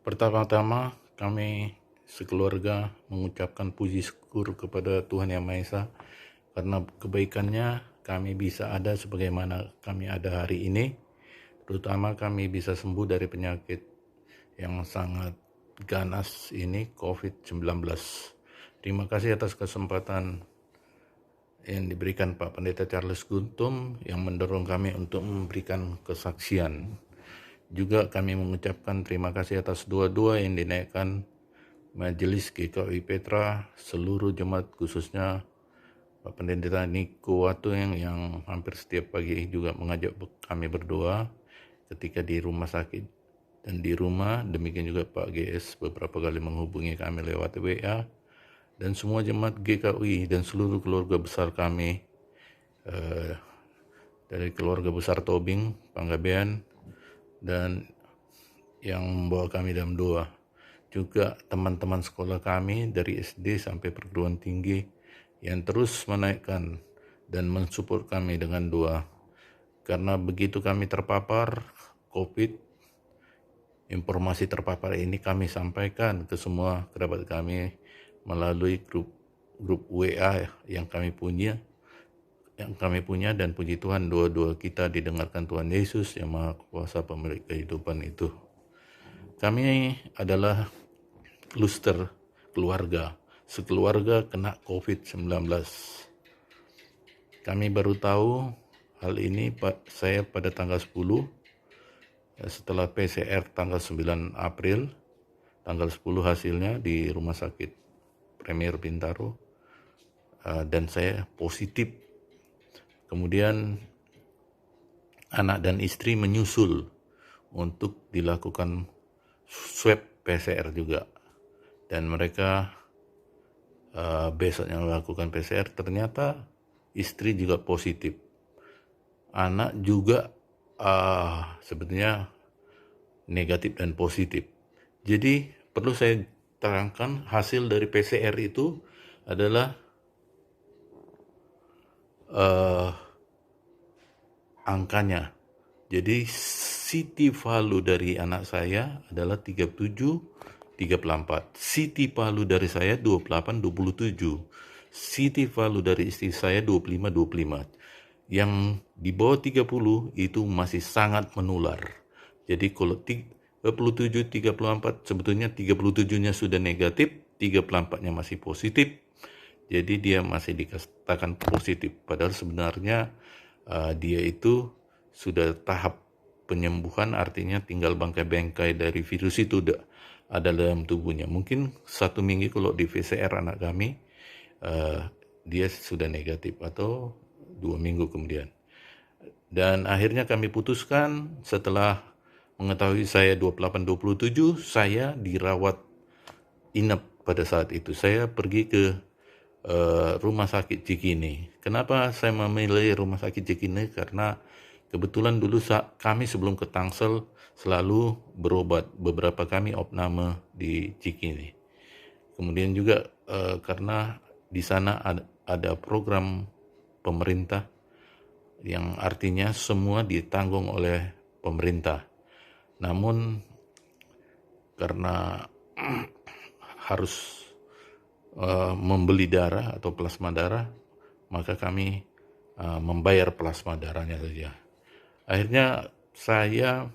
Pertama-tama kami sekeluarga mengucapkan puji syukur kepada Tuhan Yang Maha Esa karena kebaikannya kami bisa ada sebagaimana kami ada hari ini, terutama kami bisa sembuh dari penyakit yang sangat ganas ini, COVID-19. Terima kasih atas kesempatan yang diberikan Pak Pendeta Charles Guntum yang mendorong kami untuk memberikan kesaksian. Juga kami mengucapkan terima kasih atas doa-doa yang dinaikkan Majelis GKI Petra, seluruh jemaat khususnya Pak Pendeta Niko Watu yang hampir setiap pagi juga mengajak kami berdoa ketika di rumah sakit dan di rumah. Demikian juga Pak GS beberapa kali menghubungi kami lewat WA, dan semua jemaat GKI dan seluruh keluarga besar kami, dari keluarga besar Tobing, Panggabean, dan yang membawa kami dalam doa. Juga teman-teman sekolah kami dari SD sampai perguruan tinggi yang terus menaikkan dan mensupport kami dengan doa. Karena begitu kami terpapar COVID, informasi terpapar ini kami sampaikan ke semua kerabat kami melalui grup WA yang kami punya, dan puji Tuhan doa-doa kita didengarkan Tuhan Yesus yang Maha Kuasa pemilik kehidupan itu. Kami adalah kluster keluarga, sekeluarga kena COVID-19. Kami baru tahu hal ini saya pada tanggal 10, setelah PCR tanggal 9 April, tanggal 10 hasilnya di Rumah Sakit Premier Bintaro, dan saya positif. Kemudian anak dan istri menyusul untuk dilakukan swab PCR juga, dan mereka besoknya melakukan PCR, ternyata istri juga positif, anak juga sebetulnya negatif dan positif. Jadi perlu saya terangkan, hasil dari PCR itu adalah angkanya. Jadi CT value dari anak saya adalah 37/34. CT value dari saya 28/27. CT value dari istri saya 25/25. Yang di bawah 30 itu masih sangat menular. Jadi kalau 37/34 sebetulnya 37-nya sudah negatif, 34-nya masih positif. Jadi dia masih dikatakan positif, padahal sebenarnya dia itu sudah tahap penyembuhan, artinya tinggal bangkai-bangkai dari virus itu ada dalam tubuhnya. Mungkin 1 minggu kalau di PCR anak kami dia sudah negatif, atau 2 minggu kemudian. Dan akhirnya kami putuskan setelah mengetahui saya 28/27, saya dirawat inap pada saat itu. Saya pergi ke Rumah Sakit Cikini. Kenapa saya memilih Rumah Sakit Cikini? Karena kebetulan dulu kami sebelum ke Tangsel selalu berobat, beberapa kami opname di Cikini. Kemudian juga karena di sana ada program pemerintah yang artinya semua ditanggung oleh pemerintah. Namun karena harus membeli darah atau plasma darah, maka kami membayar plasma darahnya saja. Akhirnya saya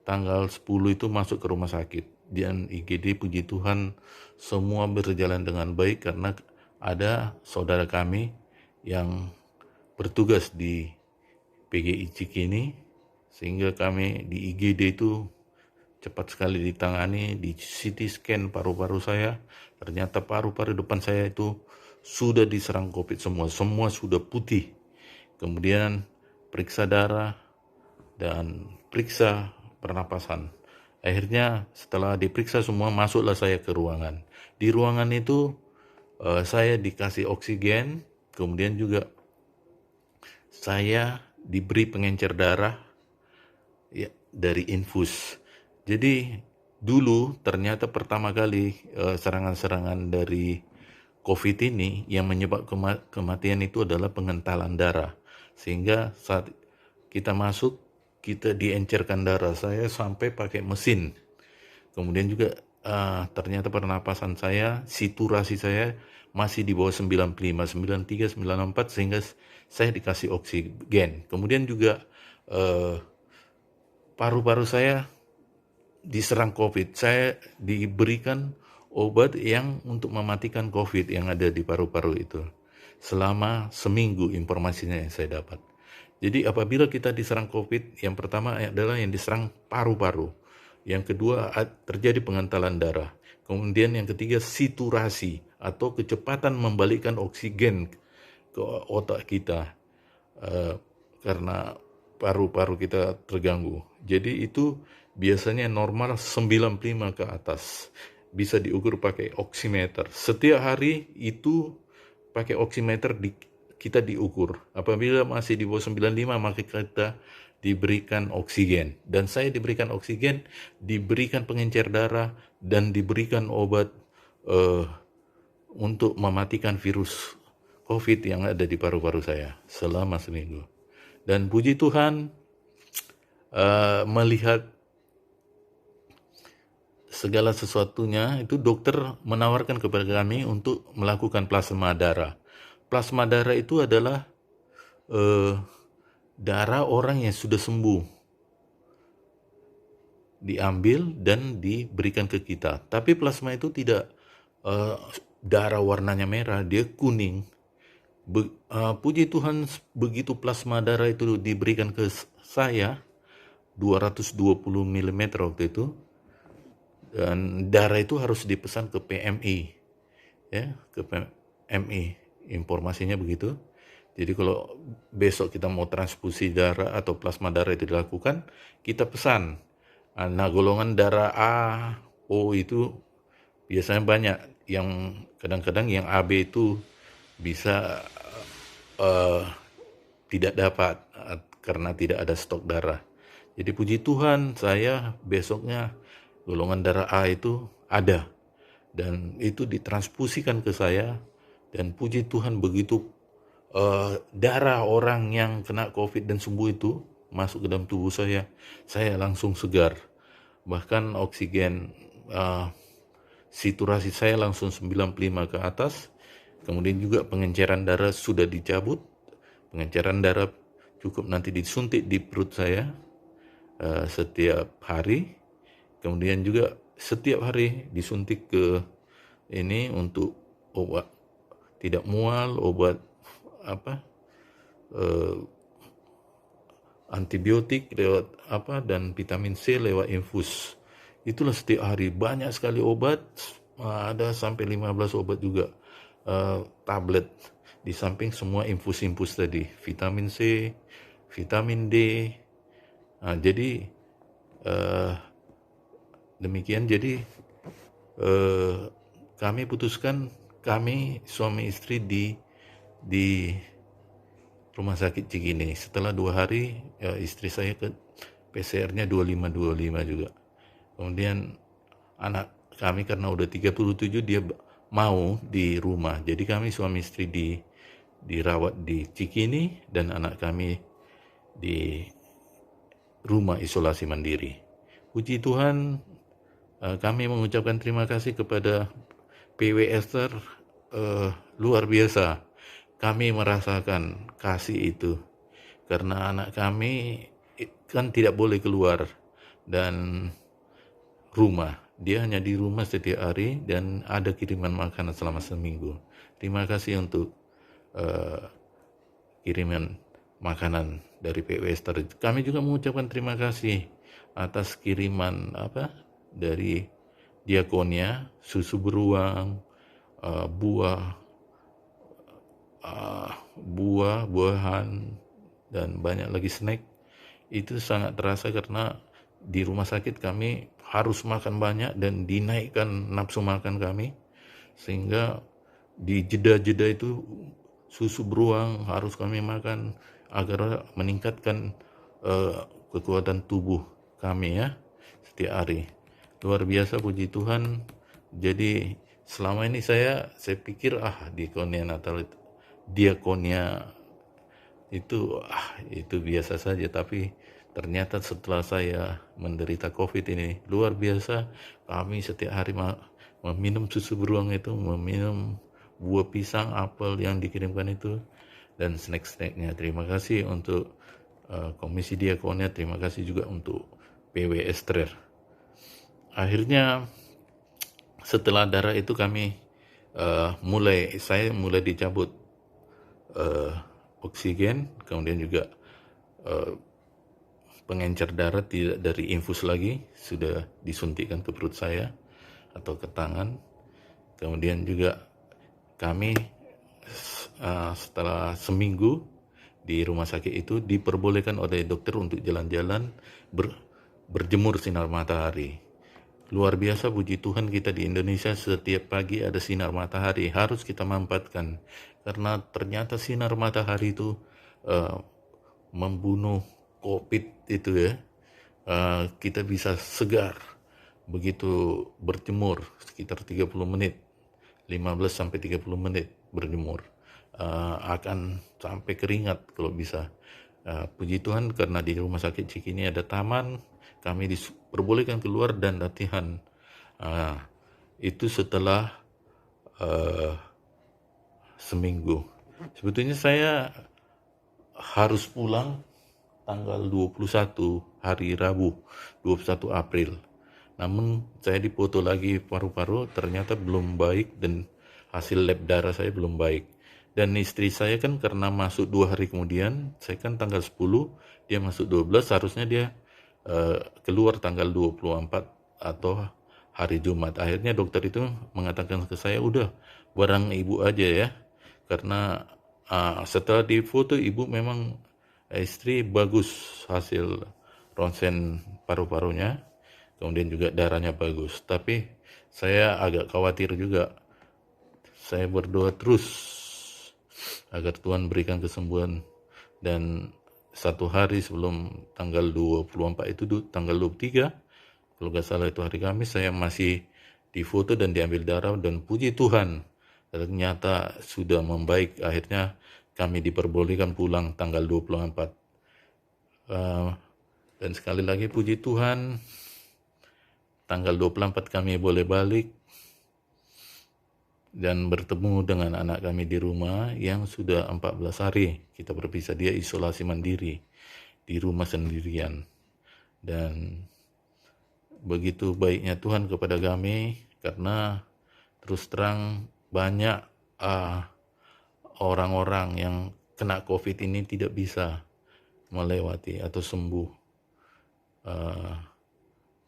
tanggal 10 itu masuk ke rumah sakit, dan IGD puji Tuhan semua berjalan dengan baik karena ada saudara kami yang bertugas di PGI Cikini, sehingga kami di IGD itu cepat sekali ditangani. Di CT scan paru-paru saya, ternyata paru-paru depan saya itu sudah diserang COVID semua sudah putih. Kemudian periksa darah dan periksa pernapasan. Akhirnya setelah diperiksa semua, masuklah saya ke ruangan. Di ruangan itu saya dikasih oksigen, kemudian juga saya diberi pengencer darah ya, dari infus. Jadi dulu ternyata pertama kali serangan-serangan dari COVID ini yang menyebabkan kematian itu adalah pengentalan darah. Sehingga saat kita masuk, kita diencerkan darah. Saya sampai pakai mesin Kemudian juga ternyata pernapasan saya, saturasi saya masih di bawah 95, 93, 94 sehingga saya dikasih oksigen. Kemudian juga paru-paru saya diserang COVID. Saya diberikan obat yang untuk mematikan COVID yang ada di paru-paru itu. Selama seminggu informasinya yang saya dapat. Jadi apabila kita diserang COVID, yang pertama adalah yang diserang paru-paru. Yang kedua terjadi pengentalan darah. Kemudian yang ketiga saturasi atau kecepatan membalikkan oksigen ke otak kita karena paru-paru kita terganggu. Jadi itu biasanya normal 95 ke atas. Bisa diukur pakai oximeter. Setiap hari itu pakai oximeter kita diukur. Apabila masih di bawah 95 maka kita diberikan oksigen. Dan saya diberikan oksigen, diberikan pengencer darah, dan diberikan obat untuk mematikan virus COVID yang ada di paru-paru saya selama seminggu. Dan puji Tuhan, melihat segala sesuatunya, itu dokter menawarkan kepada kami untuk melakukan plasma darah. Plasma darah itu adalah darah orang yang sudah sembuh, diambil dan diberikan ke kita. Tapi plasma itu tidak darah warnanya merah, dia kuning. Puji Tuhan, begitu plasma darah itu diberikan ke saya 220 mm waktu itu, dan darah itu harus dipesan ke PMI, ya, ke PMI, informasinya begitu. Jadi kalau besok kita mau transfusi darah atau plasma darah itu dilakukan, kita pesan. Nah, golongan darah A, O itu biasanya banyak, yang kadang-kadang yang AB itu bisa tidak dapat karena tidak ada stok darah. Jadi puji Tuhan, saya besoknya golongan darah A itu ada, dan itu ditransfusikan ke saya, dan puji Tuhan begitu darah orang yang kena COVID dan sembuh itu masuk ke dalam tubuh saya langsung segar. Bahkan oksigen saturasi saya langsung 95 ke atas. Kemudian juga pengenceran darah sudah dicabut. Pengenceran darah cukup nanti disuntik di perut saya setiap hari. Kemudian juga setiap hari disuntik ke ini untuk obat tidak mual, obat antibiotik lewat dan vitamin C lewat infus. Itulah setiap hari, banyak sekali obat, ada sampai 15 obat juga, tablet, di samping semua infus-infus tadi, vitamin C, vitamin D. Jadi demikian. Jadi kami putuskan, kami suami istri di rumah sakit Cikini. Setelah 2 hari istri saya ke PCR-nya 25 juga. Kemudian anak kami karena udah 37 dia mau di rumah. Jadi kami suami istri dirawat di Cikini dan anak kami di rumah isolasi mandiri. Puji Tuhan, kami mengucapkan terima kasih kepada PW Esther, luar biasa. Kami merasakan kasih itu karena anak kami kan tidak boleh keluar dan rumah. Dia hanya di rumah setiap hari dan ada kiriman makanan selama seminggu. Terima kasih untuk kiriman makanan dari PW Esther. Kami juga mengucapkan terima kasih atas kiriman dari Diakonia, susu beruang, buah-buahan, dan banyak lagi snack. Itu sangat terasa karena di rumah sakit kami harus makan banyak dan dinaikkan nafsu makan kami, sehingga di jeda-jeda itu susu beruang harus kami makan agar meningkatkan kekuatan tubuh kami ya setiap hari. Luar biasa, puji Tuhan. Jadi selama ini saya pikir diakonia Natal itu, diakonia itu biasa saja, tapi Ternyata setelah saya menderita COVID ini, luar biasa, kami setiap hari meminum susu beruang itu, meminum buah pisang, apel yang dikirimkan itu, dan snack-snacknya. Terima kasih untuk Komisi Diakonia, terima kasih juga untuk PW Esther. Akhirnya setelah darah itu saya mulai dicabut oksigen, kemudian juga pengencer darah tidak dari infus lagi, sudah disuntikkan ke perut saya atau ke tangan. Kemudian juga kami setelah seminggu di rumah sakit itu diperbolehkan oleh dokter untuk jalan-jalan berjemur sinar matahari. Luar biasa, puji Tuhan, kita di Indonesia setiap pagi ada sinar matahari, harus kita manfaatkan, karena ternyata sinar matahari itu membunuh COVID itu ya. Kita bisa segar begitu berjemur sekitar 30 menit, 15 sampai 30 menit berjemur. Akan sampai keringat kalau bisa. Puji Tuhan, karena di rumah sakit Cikini ada taman, kami diperbolehkan keluar dan latihan. Itu setelah seminggu. Sebetulnya saya harus pulang tanggal 21 hari Rabu, 21 April. Namun saya dipoto lagi paru-paru, ternyata belum baik dan hasil lab darah saya belum baik. Dan istri saya kan karena masuk 2 hari kemudian, saya kan tanggal 10, dia masuk 12, harusnya dia keluar tanggal 24 atau hari Jumat. Akhirnya dokter itu mengatakan ke saya, udah barang ibu aja ya, karena setelah difoto ibu memang istri bagus hasil ronsen paru-parunya, kemudian juga darahnya bagus. Tapi saya agak khawatir juga. Saya berdoa terus agar Tuhan berikan kesembuhan. Dan satu hari sebelum tanggal 24 itu, tanggal 23, kalau gak salah itu hari Kamis, saya masih difoto dan diambil darah, dan puji Tuhan ternyata sudah membaik. Akhirnya kami diperbolehkan pulang tanggal 24. Dan sekali lagi puji Tuhan, tanggal 24 kami boleh balik dan bertemu dengan anak kami di rumah yang sudah 14 hari kita berpisah. Dia isolasi mandiri di rumah sendirian. Dan begitu baiknya Tuhan kepada kami, karena terus terang banyak orang-orang yang kena COVID ini tidak bisa melewati atau sembuh.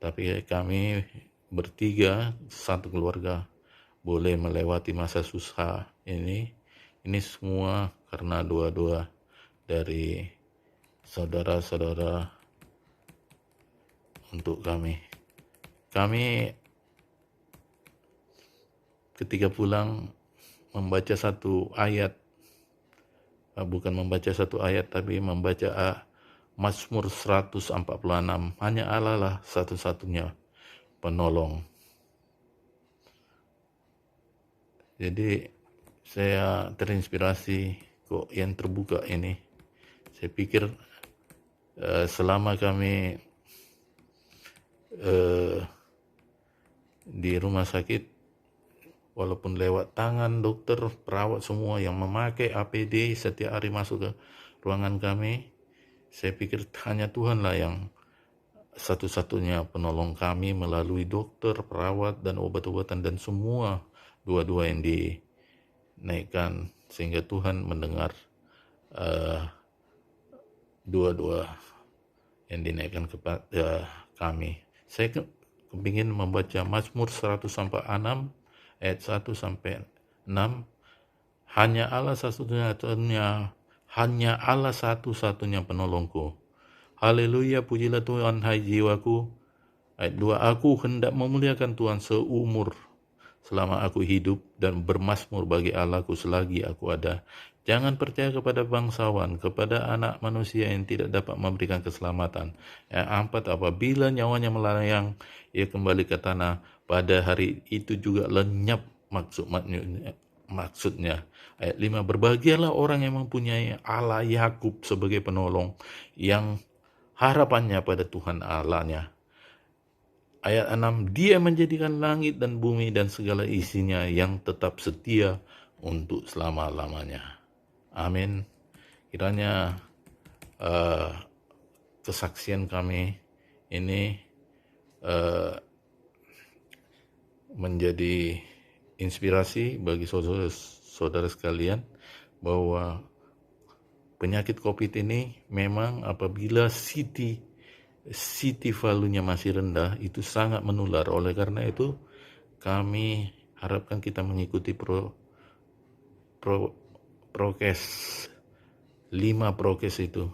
Tapi kami bertiga, satu keluarga, boleh melewati masa susah ini. Ini semua karena doa-doa dari saudara-saudara untuk kami. Kami ketika pulang membaca satu ayat, bukan membaca satu ayat, tapi membaca Mazmur 146. Hanya Allah lah satu-satunya penolong. Jadi saya terinspirasi kok yang terbuka ini. Saya pikir selama kami di rumah sakit, walaupun lewat tangan dokter, perawat semua yang memakai APD setiap hari masuk ke ruangan kami, saya pikir hanya Tuhan lah yang satu-satunya penolong kami melalui dokter, perawat, dan obat-obatan, dan semua dua-dua yang dinaikkan, sehingga Tuhan mendengar dua-dua yang dinaikkan kepada kami. Saya kepingin membaca Mazmur 146 ayat 1 sampai 6. Hanya Allah satu-satunya penolongku. Haleluya, pujilah Tuhan hai jiwaku. Ayat 2, aku hendak memuliakan Tuhan seumur selama aku hidup, dan bermazmur bagi Allahku selagi aku ada. Jangan percaya kepada bangsawan, kepada anak manusia yang tidak dapat memberikan keselamatan. Yang 4, apabila nyawanya melayang, ia kembali ke tanah. Pada hari itu juga lenyap maksudnya. Ayat 5, berbahagialah orang yang mempunyai Allah Yakub sebagai penolong, yang harapannya pada Tuhan Allahnya. Ayat 6, Dia menjadikan langit dan bumi dan segala isinya yang tetap setia untuk selama-lamanya. Amin. Kiranya kesaksian kami ini menjadi inspirasi bagi saudara-saudara sekalian bahwa penyakit COVID ini memang apabila CT value-nya masih rendah itu sangat menular. Oleh karena itu kami harapkan kita mengikuti prokes 5 prokes itu.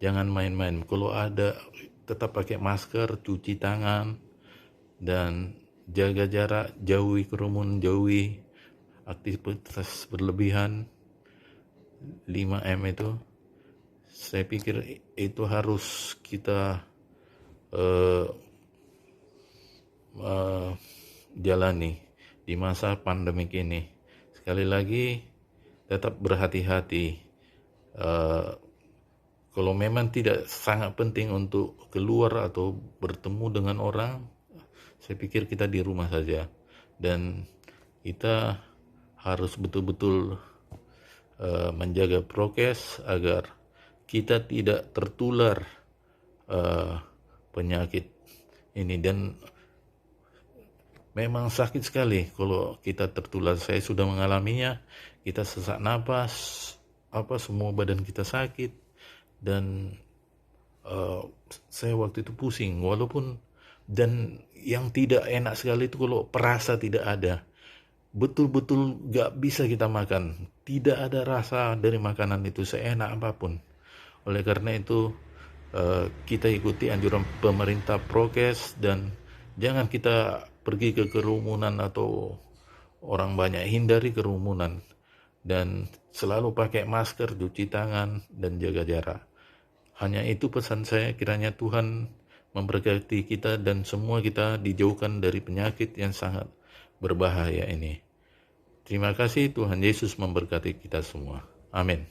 Jangan main-main. Kalau ada tetap pakai masker, cuci tangan, dan jaga jarak, jauhi kerumunan, jauhi aktivitas berlebihan. 5M itu saya pikir itu harus kita jalani di masa pandemik ini. Sekali lagi tetap berhati-hati. Kalau memang tidak sangat penting untuk keluar atau bertemu dengan orang, saya pikir kita di rumah saja. Dan kita harus betul-betul menjaga prokes agar kita tidak tertular penyakit ini. Dan memang sakit sekali kalau kita tertular. Saya sudah mengalaminya. Kita sesak napas, semua badan kita sakit. Dan saya waktu itu pusing, dan yang tidak enak sekali itu kalau perasa tidak ada, betul-betul gak bisa kita makan, tidak ada rasa dari makanan itu seenak apapun. Oleh karena itu kita ikuti anjuran pemerintah prokes, dan jangan kita pergi ke kerumunan atau orang banyak, hindari kerumunan, dan selalu pakai masker, cuci tangan, dan jaga jarak. Hanya itu pesan saya, kiranya Tuhan memberkati kita dan semua kita dijauhkan dari penyakit yang sangat berbahaya ini. Terima kasih, Tuhan Yesus memberkati kita semua. Amin.